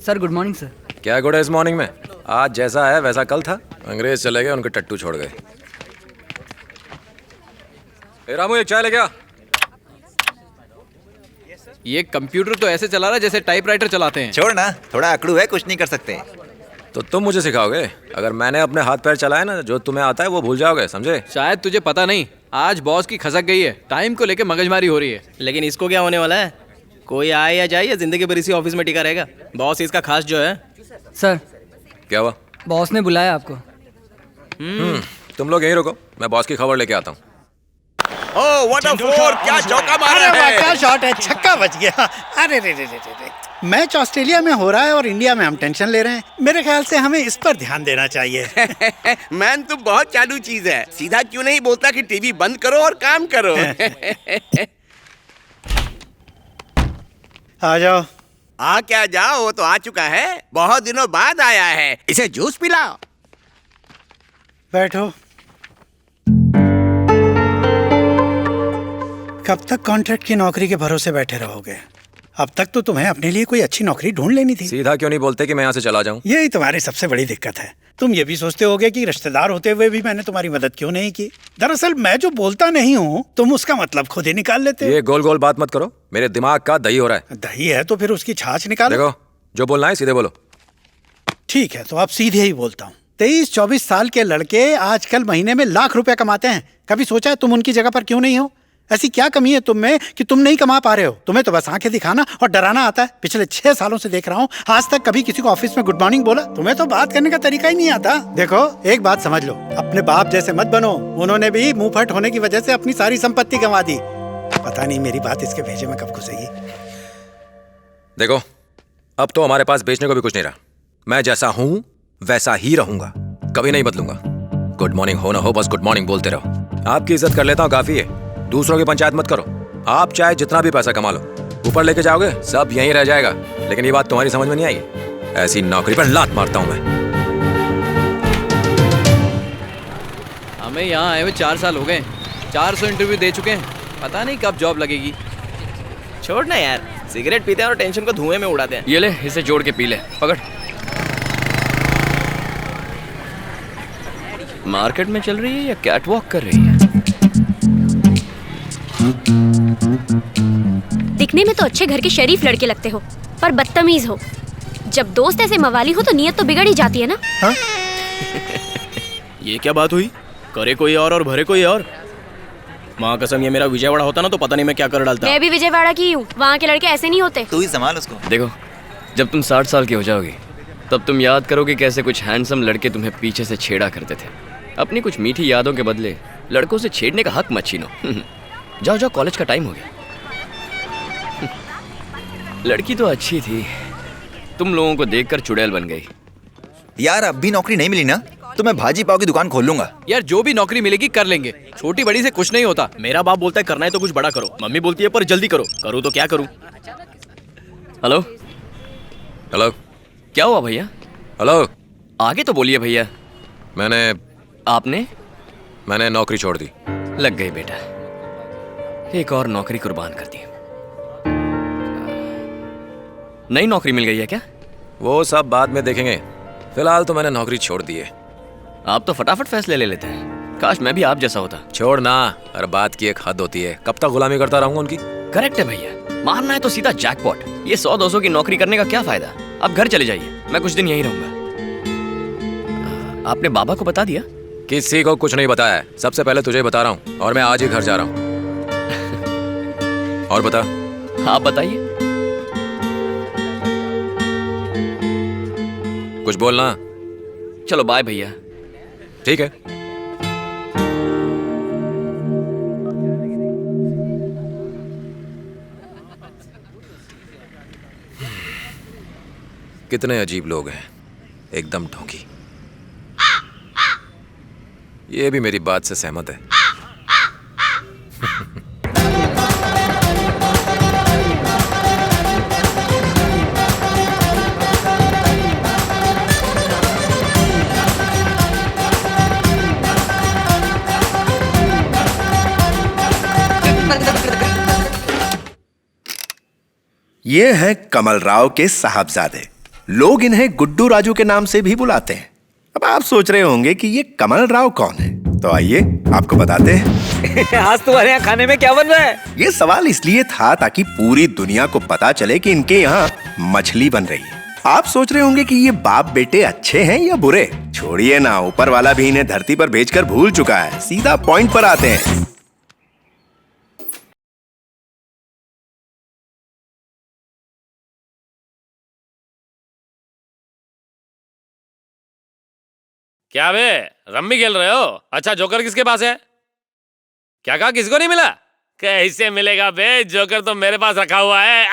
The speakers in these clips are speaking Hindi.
Sir good morning sir. क्या गुड है इस मॉर्निंग में? आज जैसा है वैसा कल था। अंग्रेज चले गए, उनके टट्टू छोड़ गए। ए रामू, एक चाय लेके आ। ये कंप्यूटर तो ऐसे चला रहा है जैसे टाइपराइटर चलाते हैं। छोड़ ना, थोड़ा अकड़ू है, कुछ नहीं कर सकते। तो तुम मुझे सिखाओगे? अगर मैंने अपने हाथ पैर चलाए ना, जो तुम्हें आता है वो भूल जाओगे, समझे? शायद तुझे पता नहीं, आज बॉस की खसक गई है, टाइम को लेके मगजमारी हो रही है। लेकिन इसको क्या होने वाला है? कोई आए या जाए या जिंदगी भर इसी ऑफिस में टिका रहेगा। बॉस इसका खास जो है। सर क्या हुआ? बॉस ने बुलाया आपको। तुम लोग यहीं रुको, मैं बॉस की खबर लेके आता हूँ। ओह व्हाट अ फोर, क्या चौका मारा अरे वाह, क्या है। शॉट है, छक्का बच गया। अरे रे रे रे रे रे। मैच ऑस्ट्रेलिया में हो रहा है और इंडिया में हम टेंशन ले रहे हैं। मेरे ख्याल से हमें इस पर ध्यान देना चाहिए। मैन तो बहुत चालू चीज है, सीधा क्यों नहीं बोलता कि टीवी बंद करो और काम करो। आ जाओ। आ क्या जाओ, वो तो आ चुका है, बहुत दिनों बाद आया है। इसे जूस पिलाओ। बैठो। कब तक कॉन्ट्रैक्ट की नौकरी के भरोसे बैठे रहोगे? अब तक तो तुम्हें अपने लिए कोई अच्छी नौकरी ढूंढ लेनी थी। सीधा क्यों नहीं बोलते कि मैं यहाँ से चला जाऊँ? यही तुम्हारी सबसे बड़ी दिक्कत है। तुम ये भी सोचते होगे कि रिश्तेदार होते हुए भी मैंने तुम्हारी मदद क्यों नहीं की। दरअसल मैं जो बोलता नहीं हूँ तुम उसका मतलब खुद ही निकाल लेते हो। ये गोल गोल बात मत करो, मेरे दिमाग का दही हो रहा है। दही है तो फिर उसकी छाछ निकालो। देखो, जो बोलना है सीधे बोलो। ठीक है, तो अब सीधे ही बोलता हूँ। 23-24 साल के लड़के आजकल महीने में लाख रुपए कमाते हैं। कभी सोचा है तुम उनकी जगह पर क्यों नहीं हो? ऐसी क्या कमी है तुम में कि तुम नहीं कमा पा रहे हो? तुम्हें तो बस आंखें दिखाना और डराना आता है। पिछले 6 सालों से देख रहा हूँ, आज तक कभी किसी को ऑफिस में गुड मॉर्निंग बोला? तुम्हें तो बात करने का तरीका ही नहीं आता। देखो, एक बात समझ लो, अपने बाप जैसे मत बनो। उन्होंने भी मुंह फट होने की वजह से अपनी सारी संपत्ति गंवा दी। पता नहीं मेरी बात इसके भेजे में कब घुसेगी। देखो, अब तो हमारे पास बेचने को भी कुछ नहीं रहा। मैं जैसा हूँ वैसा ही रहूंगा, कभी नहीं बदलूंगा। गुड मॉर्निंग हो ना हो, बस गुड मॉर्निंग बोलते रहो। आपकी इज्जत कर लेता हूँ, काफी है। दूसरों की पंचायत मत करो। आप चाहे जितना भी पैसा कमा लो, ऊपर लेके जाओगे सब यहीं रह जाएगा। लेकिन ये बात तुम्हारी समझ में नहीं आएगी। ऐसी नौकरी पर लात मारता हूँ मैं। हमें यहाँ आए हुए 4 साल हो गए, 400 इंटरव्यू दे चुके हैं, पता नहीं कब जॉब लगेगी। छोड़ ना यार, सिगरेट पीते हैं और टेंशन को धुएं में उड़ाते हैं। ये ले, इसे जोड़ के पी ले, पकड़। मार्केट में चल रही है या कैट वॉक कर रही है? दिखने में तो अच्छे घर के शरीफ लड़के लगते हो, पर बदतमीज हो। जब दोस्त ऐसे मवाली हो तो नीयत तो बिगड़ ही जाती है ना। हाँ? ये क्या बात हुई? करे कोई और भरे कोई और। माँ कसम, ये मेरा विजयवाड़ा होता ना तो पता नहीं मैं क्या कर डालता। मैं भी विजयवाड़ा की हूँ, वहाँ के लड़के ऐसे नहीं होते। तू ही संभाल उसको। देखो, जब तुम 60 साल के हो जाओगे तब तुम याद करोगे कैसे कुछ हैंडसम लड़के तुम्हें पीछे से छेड़ा करते थे। अपनी कुछ मीठी यादों के बदले लड़कों से छेड़ने का हक मत छीनो। जाओ जाओ, कॉलेज का टाइम हो गया। लड़की तो अच्छी थी, तुम लोगों को देखकर चुड़ैल बन गई। यार अब भी नौकरी नहीं मिली ना तो मैं भाजी पाव की दुकान खोल लूंगा। यार जो भी नौकरी मिलेगी कर लेंगे, छोटी बड़ी से कुछ नहीं होता। मेरा बाप बोलता है करना है तो कुछ बड़ा करो, मम्मी बोलती है पर जल्दी करो। करूँ तो क्या करूँ? हेलो हेलो, क्या हुआ भैया? हेलो। आगे तो बोलिए भैया। मैंने नौकरी छोड़ दी। लग गई बेटा, एक और नौकरी कुर्बान कर दी। नई नौकरी मिल गई है क्या? वो सब बाद में देखेंगे, फिलहाल तो मैंने नौकरी छोड़ दी है। आप तो फटाफट फैसले ले लेते हैं, काश मैं भी आप जैसा होता। छोड़ ना, हर बात की एक हद होती है। कब तक गुलामी करता रहूंगा उनकी? करेक्ट है भैया, मारना है तो सीधा जैकपॉट। ये 100-200 की नौकरी करने का क्या फायदा? अब घर चले जाइए, मैं कुछ दिन यहीं रहूंगा। आपने बाबा को बता दिया? किसी को कुछ नहीं बताया है, सबसे पहले तुझे बता रहा हूँ। और मैं आज ही घर जा रहा हूँ। और बता। आप बताइए। कुछ बोलना? चलो बाय भैया। ठीक है। कितने अजीब लोग हैं, एकदम ढोंगी। ये भी मेरी बात से सहमत है। ये हैं कमल राव के साहबजादे। लोग इन्हें गुड्डू राजू के नाम से भी बुलाते हैं। अब आप सोच रहे होंगे कि ये कमल राव कौन है, तो आइए आपको बताते हैं। आज तुम्हारे यहाँ खाने में क्या बन रहा है? ये सवाल इसलिए था ताकि पूरी दुनिया को पता चले कि इनके यहाँ मछली बन रही है। आप सोच रहे होंगे कि ये बाप बेटे अच्छे हैं या बुरे। छोड़िए ना, ऊपर वाला भी इन्हें धरती पर भेजकर भूल चुका है। सीधा पॉइंट पर आते हैं। क्या बे, रम्मी खेल रहे हो? अच्छा, जोकर किसके पास है? क्या कहा, किसको नहीं मिला? कैसे मिलेगा बे, जोकर तो मेरे पास रखा हुआ है।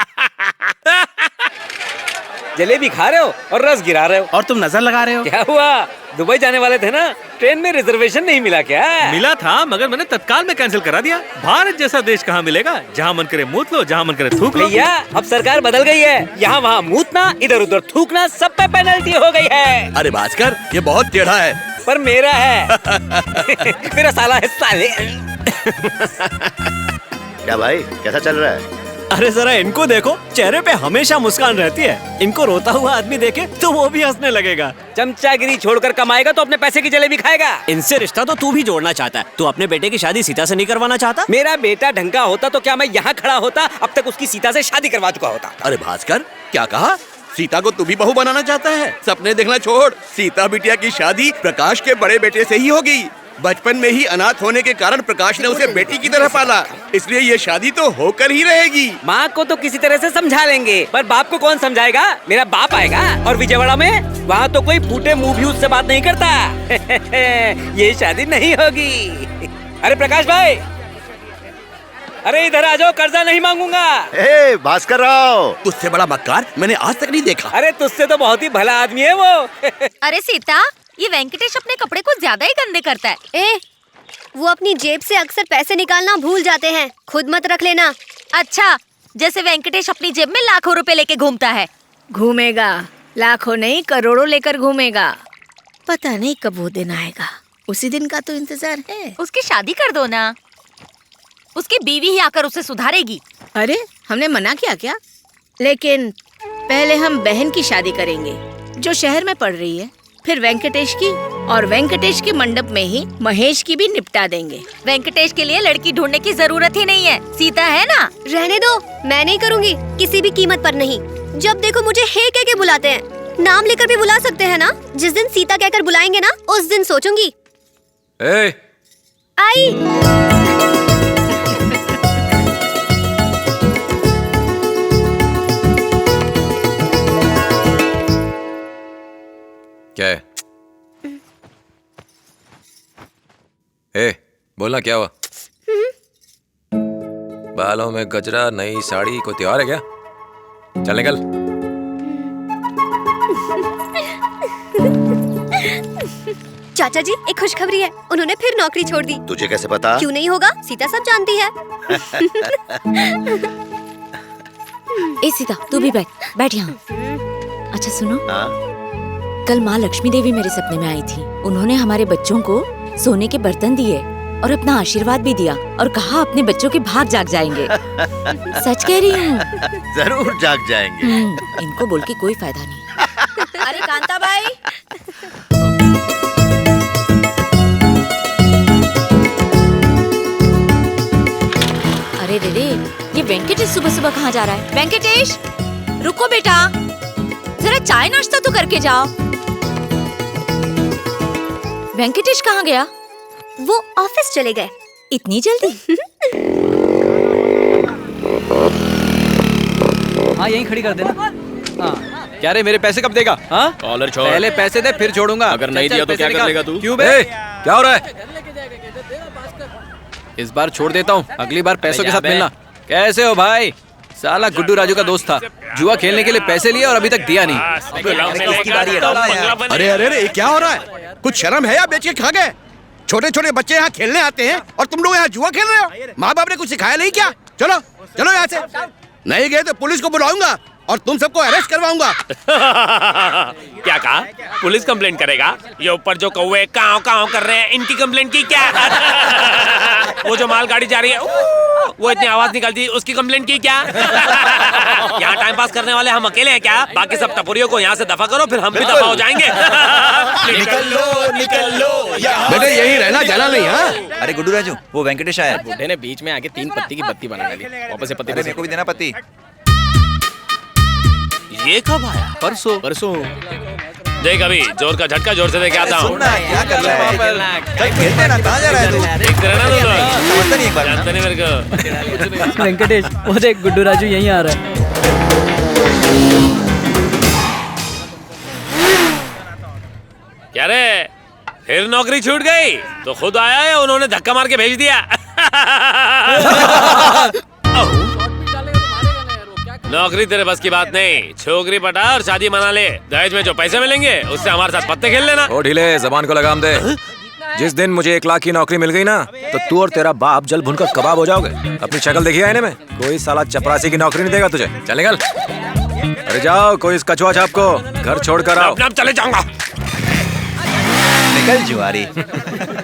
जलेबी खा रहे हो और रस गिरा रहे हो और तुम नजर लगा रहे हो। क्या हुआ? दुबई जाने वाले थे ना, ट्रेन में रिजर्वेशन नहीं मिला क्या? मिला था, मगर मैंने तत्काल में कैंसिल करा दिया। भारत जैसा देश कहाँ मिलेगा, जहाँ मन करे मूत लो, जहाँ मन करे थूक लो। भैया, अब सरकार बदल गई है। यहाँ वहाँ मूतना, इधर उधर थूकना, सब पे पेनल्टी हो गई है। अरे भास्कर, ये बहुत टेढ़ा है। पर मेरा है। मेरा साला है साले। क्या भाई, कैसा चल रहा है? अरे जरा इनको देखो, चेहरे पे हमेशा मुस्कान रहती है। इनको रोता हुआ आदमी देखे तो वो भी हंसने लगेगा। चमचागिरी छोड़कर कमाएगा तो अपने पैसे की जलेबी खाएगा। इनसे रिश्ता तो तू भी जोड़ना चाहता है। तू अपने बेटे की शादी सीता से नहीं करवाना चाहता? मेरा बेटा ढंग का होता तो क्या मैं यहाँ खड़ा होता? अब तक उसकी सीता से शादी करवा चुका होता। अरे भास्कर, क्या कहा? सीता को तू भी बहू बनाना चाहता है? सपने देखना छोड़। सीता बिटिया की शादी प्रकाश के बड़े बेटे से ही होगी। बचपन में ही अनाथ होने के कारण प्रकाश ने उसे बेटी की तरह पाला, इसलिए ये शादी तो होकर ही रहेगी। माँ को तो किसी तरह से समझा लेंगे, पर बाप को कौन समझाएगा? मेरा बाप आएगा। और विजयवाड़ा में वहाँ तो कोई फूटे मुंह भी उससे बात नहीं करता। ये शादी नहीं होगी। अरे प्रकाश भाई, अरे इधर आ जाओ, कर्जा नहीं मांगूंगा। ए भास्कर राव, तुझसे बड़ा मक्कार मैंने आज तक नहीं देखा। अरे तुझसे तो बहुत ही भला आदमी है वो। अरे सीता, ये वेंकटेश अपने कपड़े को ज्यादा ही गंदे करता है। वो अपनी जेब से अक्सर पैसे निकालना भूल जाते हैं, खुद मत रख लेना। अच्छा, जैसे वेंकटेश अपनी जेब में लाखों रुपए लेके घूमता है। घूमेगा, लाखों नहीं करोड़ों लेकर घूमेगा। पता नहीं कब वो दिन आएगा, उसी दिन का तो इंतजार है। उसकी शादी कर दो ना, उसकी बीवी ही आकर उसे सुधारेगी। अरे हमने मना किया क्या? लेकिन पहले हम बहन की शादी करेंगे जो शहर में पढ़ रही है, फिर वेंकटेश की, और वेंकटेश के मंडप में ही महेश की भी निपटा देंगे। वेंकटेश के लिए लड़की ढूंढने की जरूरत ही नहीं है, सीता है ना। रहने दो, मैं नहीं करूँगी, किसी भी कीमत पर नहीं। जब देखो मुझे हे कह के बुलाते हैं। नाम लेकर भी बुला सकते हैं ना। जिस दिन सीता कहकर बुलाएंगे ना, उस दिन सोचूंगी। आई। क्या है? बोलना, क्या हुआ? बालों में गजरा, नई साड़ी, कोई त्योहार है क्या? चल निकल। चाचा जी, एक खुशखबरी है, उन्होंने फिर नौकरी छोड़ दी। तुझे कैसे पता? क्यों नहीं होगा, सीता सब जानती है। ए सीता, तू भी बैठ यहाँ। अच्छा सुनो, कल माँ लक्ष्मी देवी मेरे सपने में आई थी। उन्होंने हमारे बच्चों को सोने के बर्तन दिए और अपना आशीर्वाद भी दिया और कहा अपने बच्चों के भाग जाग जाएंगे। सच कह रही हूँ। जरूर जाग जाएंगे। इनको बोल के कोई फायदा नहीं। अरे कांता भाई, अरे दीदी, ये वेंकटेश सुबह सुबह कहाँ जा रहा है? वेंकटेश, रुको बेटा, जरा चाय नाश्ता तो करके जाओ। वेंकटेश कहाँ गया? वो ऑफिस चले गए। इतनी जल्दी? हाँ, यहीं खड़ी कर देना। हाँ। क्या रे, मेरे पैसे कब देगा? हाँ? कॉलर छोड़। पहले पैसे दे, फिर छोड़ूंगा। अगर नहीं दिया तो क्या कर लेगा तू? क्यों बे? क्या हो रहा है? इस बार छोड़ देता हूँ, अगली बार पैसों के साथ मिलना। कैसे हो भाई? साला गुड्डू राजू का दोस्त था, जुआ खेलने के लिए पैसे लिए और अभी तक दिया नहीं। अरे अरे अरे, क्या हो रहा है? कुछ शर्म है या बेच के खा गए? छोटे छोटे बच्चे यहाँ खेलने आते हैं और तुम लोग यहाँ जुआ खेल रहे हो। माँ बाप ने कुछ सिखाया नहीं क्या? चलो चलो यहाँ से। नहीं गए तो पुलिस को बुलाऊंगा और तुम सबको अरेस्ट करवाऊंगा। क्या कहा? पुलिस कंप्लेंट करेगा? ये ऊपर जो कौवे काव काव कर रहे हैं, इनकी कंप्लेंट की क्या? वो जो मालगाड़ी जा रही है, वो इतनी आवाज निकलती, उसकी कंप्लेंट की क्या? यहाँ टाइम पास करने वाले हम अकेले हैं क्या? बाकी सब टपोरियों को यहाँ से दफा करो, फिर हम भी दफा हो जाएंगे। निकल लो बेटे, यही रहना, जाना नहीं। हाँ, अरे गुड्डू राजू, वो वेंकटेश आया। बुढ़े ने बीच में आके 3 पत्ती की बत्ती बना डाली। वापस से पत्ती मेरे को भी देना पत्ती। ये कब आया? परसों। देख अभी जोर का झटका जोर से देके आता हूँ। क्या कर रहा है? चल खेलते ना, कहाँ जा रहा है तू? देखते रहना तू लोग। समझता नहीं एक बार ना? जानते नहीं मेरे को। वेंकटेश, वो देख गुड्डू राजू यहीं आ रहा है। क्या रे, फिर नौकरी छूट गई? तो खुद आया है, उन्होंने धक्का मार के भेज दिया। नौकरी तेरे बस की बात नहीं, छोकरी पटा और शादी मना ले। दहेज में जो पैसे मिलेंगे उससे हमारे साथ पत्ते खेल लेना। ओ ढीले, जबान को लगाम दे। जिस दिन मुझे 1 लाख की नौकरी मिल गई ना, तो तू और तेरा बाप जल भुनकर कबाब हो जाओगे। अपनी शक्ल देखी आईने में? कोई साला चपरासी की नौकरी नहीं देगा तुझे। चल निकल। अरे जाओ, कोई इस कछुआ छाप को घर छोड़ कर आओ। अब चले जाऊंगा। निकल जुआरी।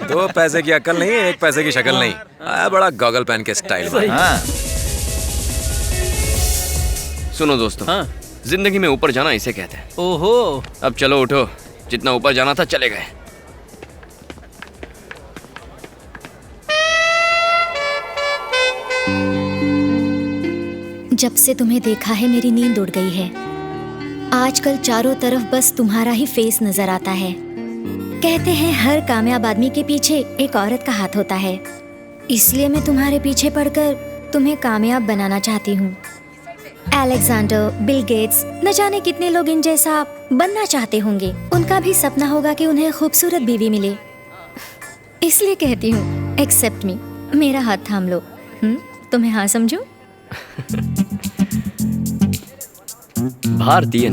2 पैसे की अक्ल नहीं, 1 पैसे की शक्ल नहीं। आया बड़ा गॉगल पहन के स्टाइल में। हाँ। सुनो दोस्तों, हाँ। जिंदगी में ऊपर जाना इसे कहते हैं। ओहो, अब चलो उठो, जितना ऊपर जाना था चले गए। जब से तुम्हें देखा है मेरी नींद उड़ गई है। आजकल चारों तरफ बस तुम्हारा ही फेस नजर आता है। कहते हैं हर कामयाब आदमी के पीछे एक औरत का हाथ होता है, इसलिए मैं तुम्हारे पीछे पड़कर तुम्हें कामयाब बनाना चाहती हूँ। अलेक्जेंडर, बिल गेट्स, न जाने कितने लोग इन जैसा बनना चाहते होंगे। उनका भी सपना होगा कि उन्हें खूबसूरत बीवी मिले। इसलिए कहती हूँ, एक्सेप्ट मी, मेरा हाथ थाम लो। तुम्हें हाँ समझूं? भारतीय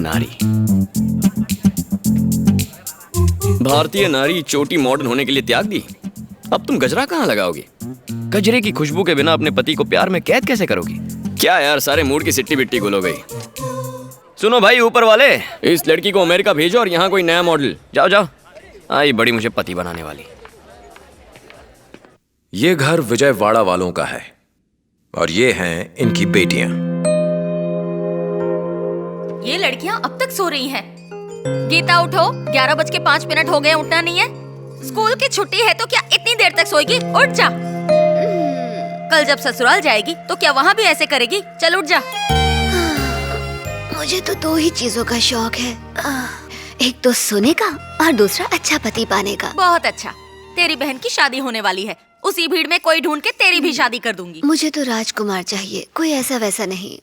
नारी चोटी मॉडर्न होने के लिए त्याग दी। अब तुम गजरा कहाँ लगाओगी? गजरे की खुशबू के बिना अपने पति को प्यार में कैद कैसे करोगी? क्या यार, सारे मूड की सिट्टी बिट्टी गुल हो गई। सुनो भाई ऊपर वाले, इस लड़की को अमेरिका भेजो और यहाँ कोई नया मॉडल। जाओ जाओ, आई बड़ी मुझे पति बनाने वाली। ये घर विजयवाड़ा वालों का है और ये हैं इनकी बेटियां। ये लड़कियां अब तक सो रही हैं। गीता उठो, 11:05 हो गए, उठना नहीं है? स्कूल की छुट्टी है तो क्या इतनी देर तक सोएगी? उठ जा। कल जब ससुराल जाएगी तो क्या वहाँ भी ऐसे करेगी? चल उठ जा। मुझे तो 2 ही चीजों का शौक है, एक तो सोने का और दूसरा अच्छा पति पाने का। बहुत अच्छा, तेरी बहन की शादी होने वाली है, उसी भीड़ में कोई ढूंढ के तेरी भी शादी कर दूंगी। मुझे तो राजकुमार चाहिए, कोई ऐसा वैसा नहीं।